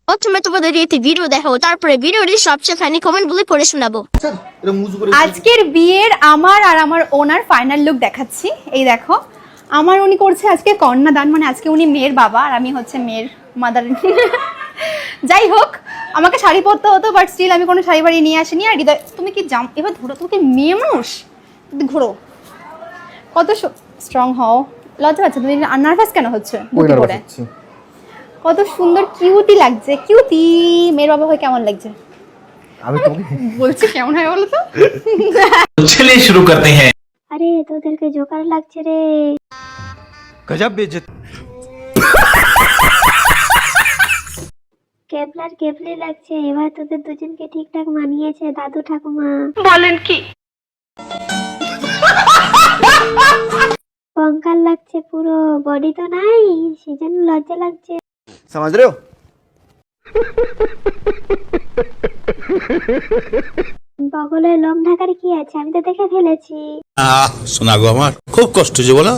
প্রথমে তোমাদের একটি ভিডিও দেখাবো, তারপরে ভিডিওটি সবচেয়ে ফানি কমেন্ট গুলি পড়ে শোনাবো। আজকের বিয়ের আমার আর আমার ওনার ফাইনাল লুক দেখাচ্ছি। এই দেখো, আমার উনি করছে আজকে কন্যাদান, মানে আজকে উনি মেয়ের বাবা আর আমি হচ্ছে মেয়ের মাদার। যাই হোক, আমাকে শাড়ি পরতে হতো, বাট স্টিল আমি কোনো শাড়ি বাড়ি নিয়ে আসিনি। আর হৃদয়, তুমি কি জাম এবার ধরো, তুমি কি মেয়ে মানুষ, ঘোরো, কত স্ট্রং হও। লজ্জা পাচ্ছে, তুমি নার্ভাস কেন হচ্ছে? বুটি পরে কত সুন্দর কিউটি লাগছে, কিউটি। মেয়ের বাবা হয়ে কেমন লাগছে? আমি তোমাকে বলছি কেমন হয় বলো তো। चलिए शुरू करते हैं। আরে তোদেরকে জোকার লাগছে রে। गजब बेइज्जत। কেবলার কেবলি লাগছে, এবার তোদের দুজনকে ঠিকঠাক মানিয়েছে দাদু ঠাকুমা। বলেন কি? কঙ্কাল লাগছে পুরো, বডি তো নাই, সেজন্য লজ্জা লাগছে। समझ रहे हो? বগলের লোম ঢাকার কি আছে, আমি তো দেখে ফেলেছি। শোনা গো আমার খুব কষ্ট যে বলো।